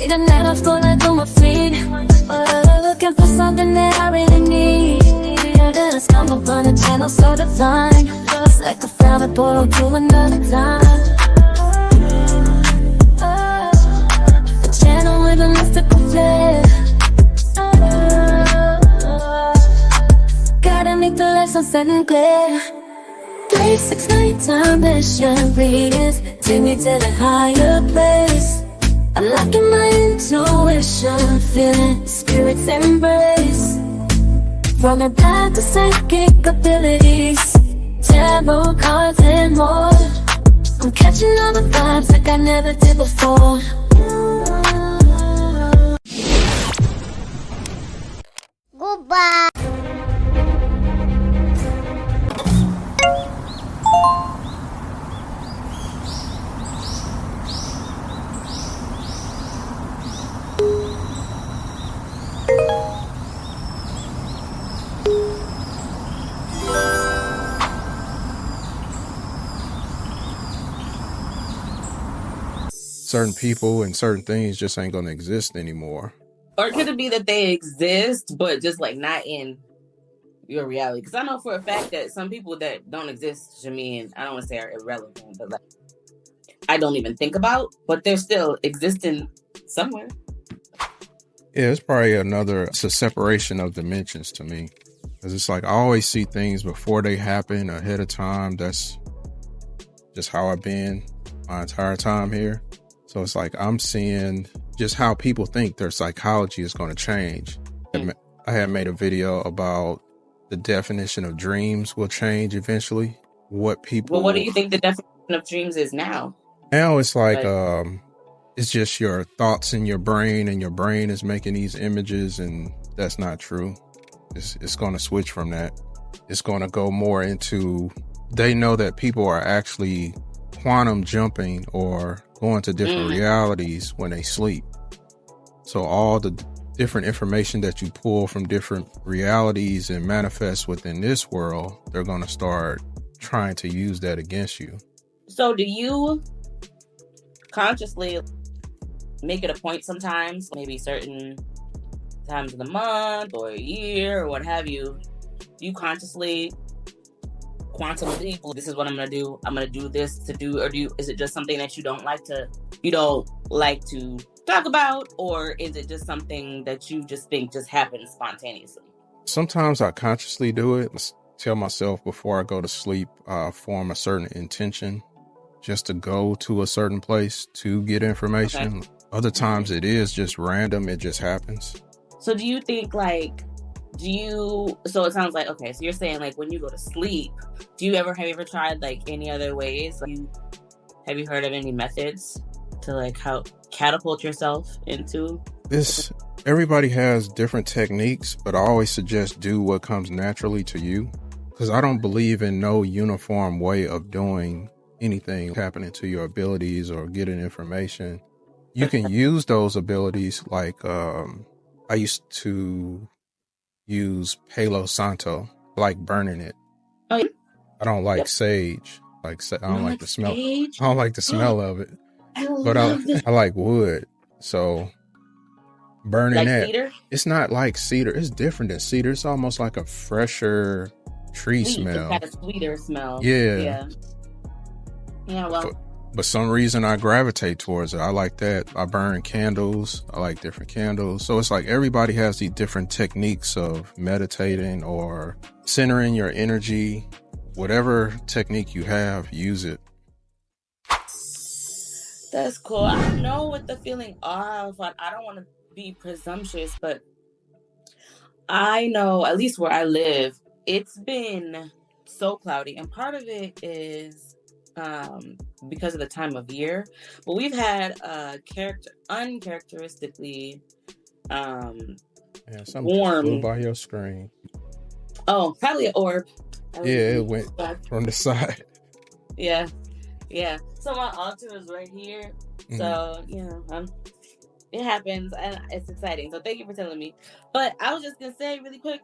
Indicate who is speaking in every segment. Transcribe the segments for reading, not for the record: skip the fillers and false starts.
Speaker 1: Waiting at a floor like on my feet. Looking for something that I really need. And then I stumble upon a channel so divine. It's like a velvet portal to another time. A channel with a mystical flair. Gotta make the light sunset and clear. 369 time mission readings take me to the higher place. Unlocking my intuition, feeling spirit's embrace. From back to psychic abilities, tarot cards and more. I'm catching all the vibes like I never did before.
Speaker 2: Goodbye.
Speaker 3: Certain people and certain things just ain't gonna exist anymore.
Speaker 4: Or could it be that they exist, but just like not in your reality? Because I know for a fact that some people that don't exist to me, and I don't want to say are irrelevant, but like I don't even think about, but they're still existing somewhere.
Speaker 3: Yeah, it's probably it's a separation of dimensions to me. Because it's like I always see things before they happen ahead of time. That's just how I've been my entire time here. So it's like I'm seeing just how people think their psychology is going to change. I had made a video about the definition of dreams will change eventually. Well, what do you think
Speaker 4: the definition of dreams is now?
Speaker 3: Now it's like it's just your thoughts in your brain, and your brain is making these images, and that's not true. It's going to switch from that. It's going to go more into, they know that people are actually quantum jumping or going to different realities when they sleep. So all the different information that you pull from different realities and manifest within this world, they're going to start trying to use that against you.
Speaker 4: So do you consciously make it a point sometimes, maybe certain times of the month or a year or what have you, you consciously quantum leap, this is what I'm going to do. I'm going to do this to do, or is it just something that you don't like to talk about, or is it just something that you just think just happens spontaneously?
Speaker 3: Sometimes I consciously do it. Tell myself before I go to sleep, form a certain intention just to go to a certain place to get information. Okay. Other times it is just random. It just happens.
Speaker 4: So do you think so it sounds like, okay, so you're saying like when you go to sleep, have you ever tried like any other ways? Have you heard of any methods to like how catapult yourself into
Speaker 3: this? Everybody has different techniques, but I always suggest do what comes naturally to you, because I don't believe in no uniform way of doing anything happening to your abilities or getting information. You can use those abilities like I used to use Palo Santo, like burning it.
Speaker 4: Oh, yeah.
Speaker 3: I don't like sage. I don't like the smell. Sage? I don't like the smell of it. I like wood. So burning like that. Cedar? It's not like cedar. It's different than cedar. It's almost like a fresher tree smell.
Speaker 4: It's got a sweeter smell.
Speaker 3: Yeah.
Speaker 4: Yeah, well.
Speaker 3: But some reason I gravitate towards it. I like that. I burn candles. I like different candles. So it's like everybody has these different techniques of meditating or centering your energy. Whatever technique you have, use it.
Speaker 4: That's cool. I don't know what the feeling of. I don't want to be presumptuous, but I know, at least where I live, it's been so cloudy. And part of it is because of the time of year, but we've had uncharacteristically warm.
Speaker 3: Flew by your screen.
Speaker 4: Oh, probably an orb.
Speaker 3: It went from the side.
Speaker 4: Yeah. So my altar is right here. Mm-hmm. So it happens, and it's exciting. So thank you for telling me. But I was just gonna say really quick,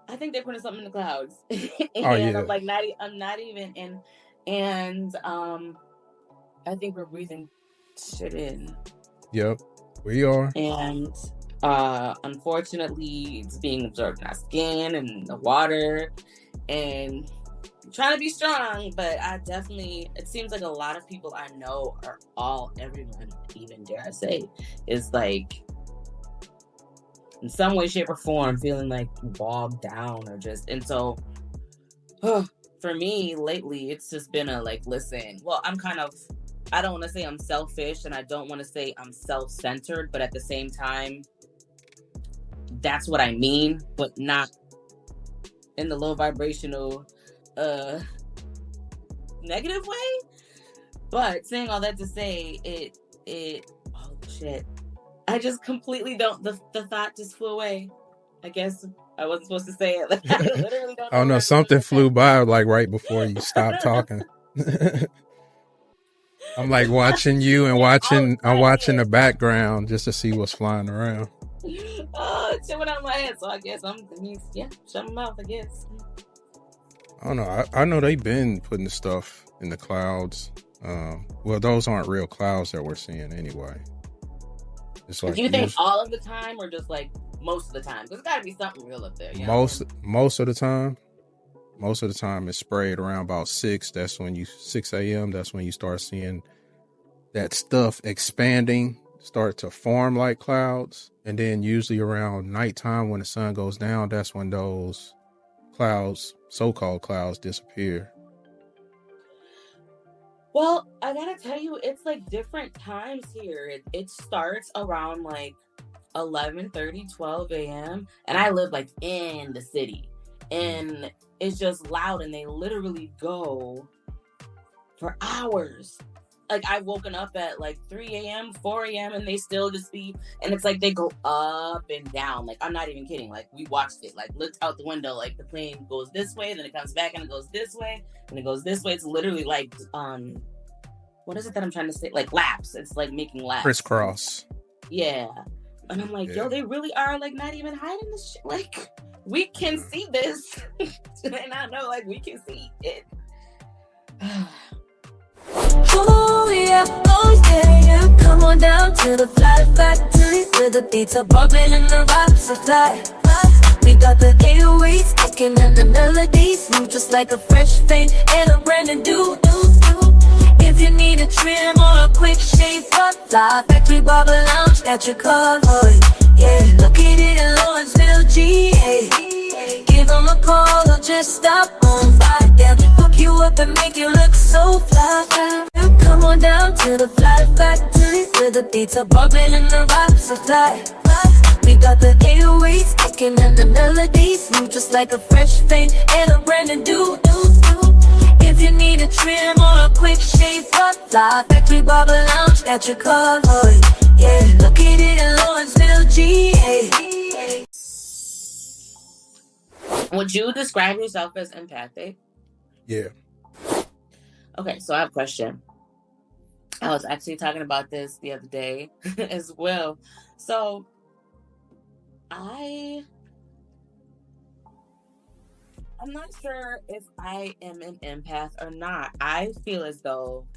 Speaker 4: I think they're putting something in the clouds, and I'm like I'm not even in. And I think we're breathing shit in.
Speaker 3: Yep. We are.
Speaker 4: And unfortunately, it's being absorbed in our skin and the water. And I'm trying to be strong, but it seems like a lot of people I know everyone, even dare I say, is like, in some way, shape, or form, feeling like bogged down and so, for me, lately, it's just been listen, well, I don't want to say I'm selfish, and I don't want to say I'm self-centered, but at the same time, that's what I mean, but not in the low vibrational, negative way. But saying all that to say, oh shit, I just completely don't. The thought just flew away. I guess I wasn't supposed to say it. I literally don't.
Speaker 3: Oh no, something flew by right before you stopped talking. I'm watching you and I'm watching the background just to see what's flying around.
Speaker 4: Oh, it went out of my head. So I guess shut my mouth. I guess.
Speaker 3: I don't know. I know they've been putting the stuff in the clouds. Well, those aren't real clouds that we're seeing anyway. It's
Speaker 4: do you think all of the time, or just most of the time? There's got to be something real up there.
Speaker 3: Most of the time. Most of the time it's sprayed around about 6. 6 a.m. That's when you start seeing that stuff expanding, start to form like clouds. And then usually around nighttime when the sun goes down, that's when those clouds, so-called clouds, disappear.
Speaker 4: Well, I gotta tell you, it's different times here. It starts around 11:30, 12 a.m. And I live in the city. And it's just loud, and they literally go for hours. I've woken up at 3 a.m., 4 a.m., and they still just be, and it's they go up and down. I'm not even kidding. We watched it, looked out the window, the plane goes this way, then it comes back and it goes this way, and it goes this way. It's literally what is it that I'm trying to say? Laps. It's making laps.
Speaker 3: Crisscross.
Speaker 4: Yeah. And I'm yo, they really are not even hiding this shit. We can see this. And I know we can see it.
Speaker 1: Oh yeah, come on down to the Fly Factory, where the beats are bumping and the vibes are fly. We got the 808s kicking and the melodies move just like a fresh fade and a brand new. If you need a trim or a quick shave, FlyFactorBarberLounge got your covered. Yeah, located in Lawrenceville, GA. Give them a call or just stop on by. They'll hook you up and make you look so fly. Come on down to the Fly Factory, where the beats are bumping and the vibes are fly. We got the 808s kicking and the melodies move just like a fresh fade and a brand new. If you need a trim or a quick shave, FlyFactorBarberLounge got your covered. Yeah, located in Lawrenceville, GA.
Speaker 4: Would you describe yourself as empathic?
Speaker 3: Yeah.
Speaker 4: Okay, so I have a question. I was actually talking about this the other day as well. So I'm not sure if I am an empath or not. I feel as though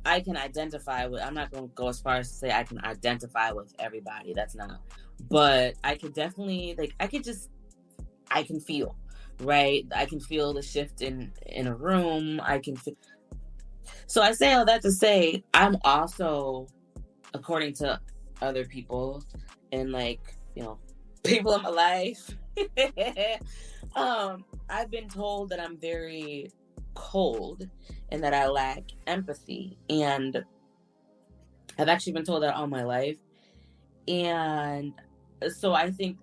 Speaker 4: I can identify with, I'm not going to go as far as to say I can identify with everybody. That's not. But I could definitely, I can feel, right? I can feel the shift in a room. I can feel. So I say all that to say, I'm also, according to other people and people in my life, I've been told that I'm very cold and that I lack empathy. And I've actually been told that all my life. And so I think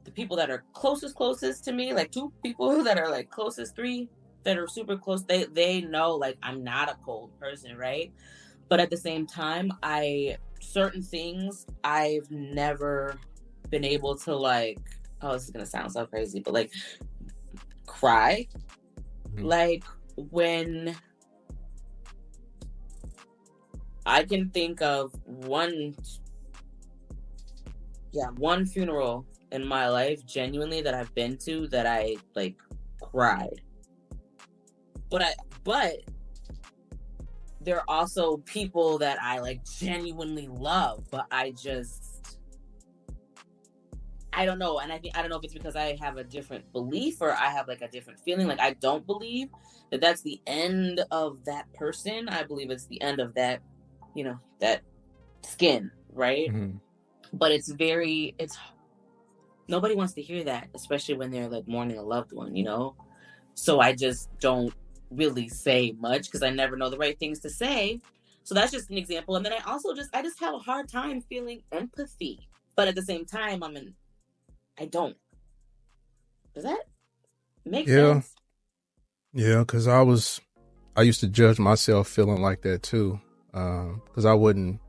Speaker 4: the people that are closest to me, 2 people that are closest, 3 that are super close, they know I'm not a cold person, right? But at the same time, certain things I've never been able to oh, this is gonna sound so crazy, but cry. Mm-hmm. When I can think of one funeral in my life, genuinely, that I've been to, that I cried. But there are also people that I like genuinely love, but I don't know. And I don't know if it's because I have a different belief or I have like a different feeling. Like I don't believe that that's the end of that person. I believe it's the end of that, that skin, right?
Speaker 3: Mm-hmm.
Speaker 4: But it's nobody wants to hear that, especially when they're like mourning a loved one, So I just don't really say much because I never know the right things to say. So that's just an example. And then I just have a hard time feeling empathy. But at the same time, I don't. Does that make sense?
Speaker 3: Yeah, because I used to judge myself feeling like that too. Because I wouldn't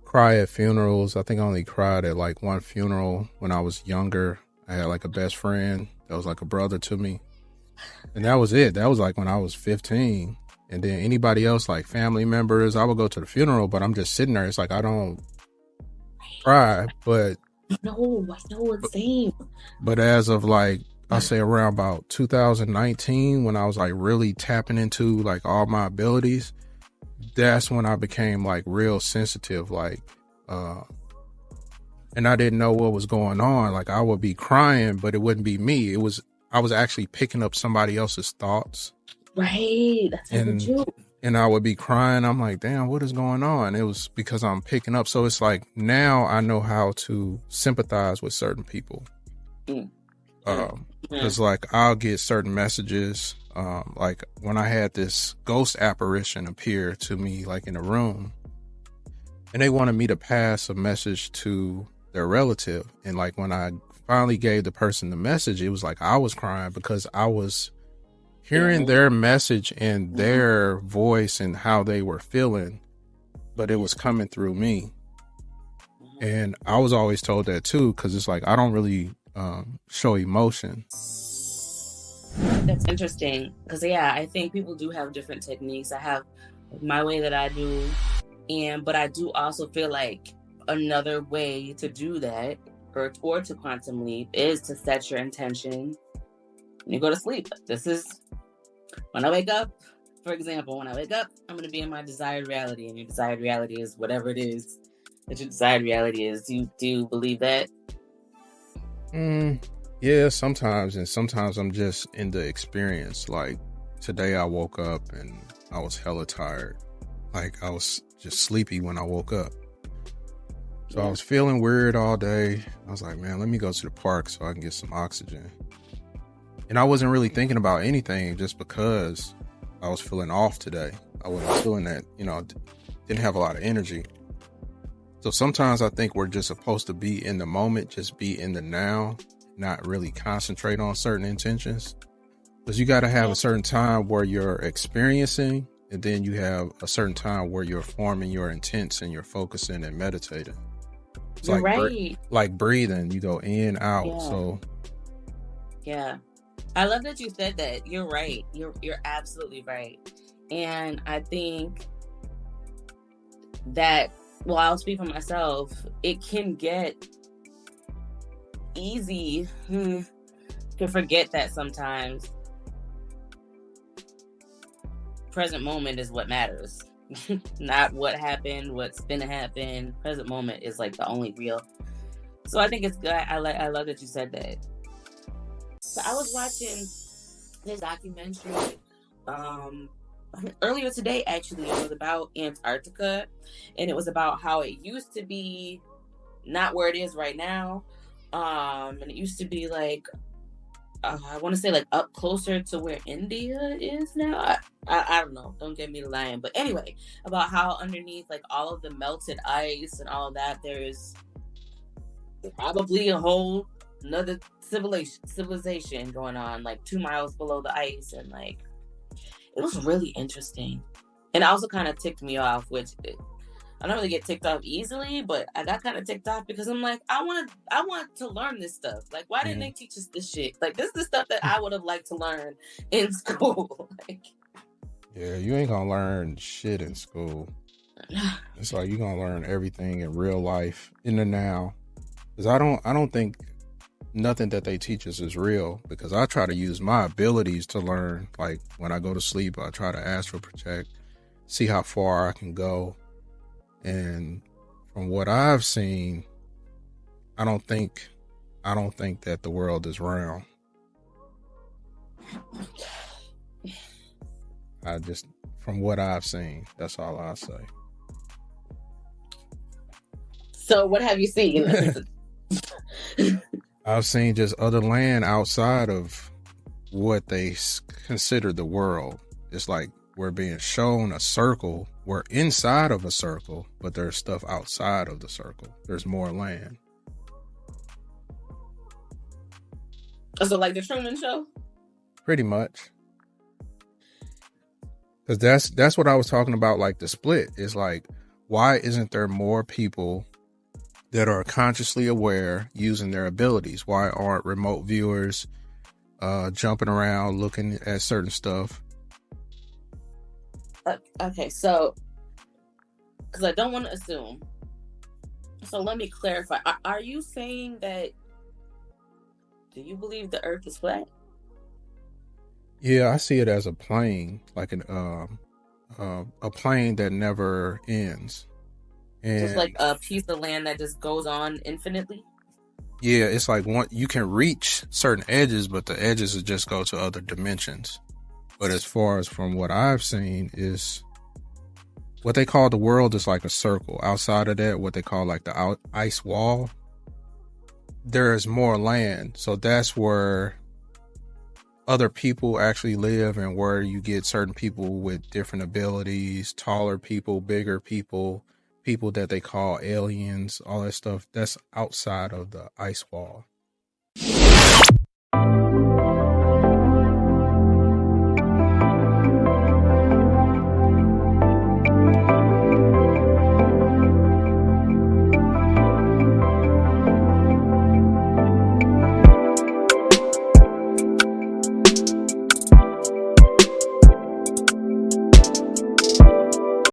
Speaker 3: cry at funerals. I think I only cried at like one funeral when I was younger. I had like a best friend that was like a brother to me. And that was it. That was like when I was 15. And then anybody else, like family members, I would go to the funeral, but I'm just sitting there. It's like I don't cry, but
Speaker 4: No, I know it's same.
Speaker 3: But as of like, I say around about 2019, when I was like really tapping into like all my abilities, that's when I became like real sensitive, like, and I didn't know what was going on. Like I would be crying, but it wouldn't be me. I was actually picking up somebody else's thoughts.
Speaker 4: Right. That's true.
Speaker 3: And I would be crying. I'm like, damn, what is going on? It was because I'm picking up. So it's like now I know how to sympathize with certain people. Because like I'll get certain messages. Like when I had this ghost apparition appear to me, like in a room, and they wanted me to pass a message to their relative. And like when I finally gave the person the message, it was like I was crying because I was hearing their message and their voice and how they were feeling, but it was coming through me. And I was always told that too, because it's like I don't really show emotion.
Speaker 4: That's interesting because I think people do have different techniques. I have my way that I do, but I do also feel like another way to do that or to quantum leap is to set your intention when you go to sleep. This is when I wake up. For example, when I wake up, I'm going to be in my desired reality, and your desired reality is whatever it is that your desired reality is. Do you believe that?
Speaker 3: Yeah, sometimes, and sometimes I'm just in the experience. Like today I woke up and I was hella tired. Like I was just sleepy when I woke up. So I was feeling weird all day. I was like, man, let me go to the park so I can get some oxygen. And I wasn't really thinking about anything just because I was feeling off today. I wasn't feeling that, didn't have a lot of energy. So sometimes I think we're just supposed to be in the moment, just be in the now, not really concentrate on certain intentions. Because you got to have a certain time where you're experiencing, and then you have a certain time where you're forming your intents and you're focusing and meditating. It's
Speaker 4: You're
Speaker 3: like
Speaker 4: right.
Speaker 3: like breathing, you go in, out.
Speaker 4: Yeah.
Speaker 3: So
Speaker 4: yeah, I love that you said that. You're right. You're absolutely right. And I think that, well, I'll speak for myself. It can get easy to forget that sometimes. Present moment is what matters. Not what happened, what's gonna happen. Present moment is like the only real. So I think it's good. I love that you said that. So I was watching this documentary earlier today. Actually, it was about Antarctica, and it was about how it used to be not where it is right now. And it used to be like I want to say like up closer to where India is now. I don't know. Don't get me to lying. But anyway, about how underneath like all of the melted ice and all of that, there's probably a whole another civilization going on like 2 miles below the ice. And like, it was really interesting. And it also kind of ticked me off, which I don't really get ticked off easily, but I got kind of ticked off because I'm like, I want to learn this stuff. Like, why didn't they teach us this shit? Like, this is the stuff that I would have liked to learn in school. Like,
Speaker 3: yeah, you ain't gonna learn shit in school. It's like you're gonna learn everything in real life, in the now. Because I don't think nothing that they teach us is real, because I try to use my abilities to learn. Like when I go to sleep, I try to astral project. see how far I can go. And from what I've seen, I don't think that the world is round. From what I've seen, that's all I'll say.
Speaker 4: So what have you seen?
Speaker 3: I've seen just other land outside of what they consider the world. It's like we're being shown a circle. We're inside of a circle, but there's stuff outside of the circle. There's more land.
Speaker 4: So like the Truman Show?
Speaker 3: Pretty much. Because that's what I was talking about, like the split. Is like, why isn't there more people that are consciously aware using their abilities? Why aren't remote viewers jumping around looking at certain stuff?
Speaker 4: Okay, so because I don't want to assume, so let me clarify. Are you saying that, do you believe the earth is flat?
Speaker 3: Yeah, I see it as a plane, like a plane that never ends. And
Speaker 4: just like a piece of land that just goes on infinitely?
Speaker 3: Yeah, it's like you can reach certain edges, but the edges will just go to other dimensions. But as far as from what I've seen, is what they call the world is like a circle. Outside of that, what they call like the ice wall, there is more land. So that's where other people actually live, and where you get certain people with different abilities, taller people, bigger people, people that they call aliens, all that stuff. That's outside of the ice wall.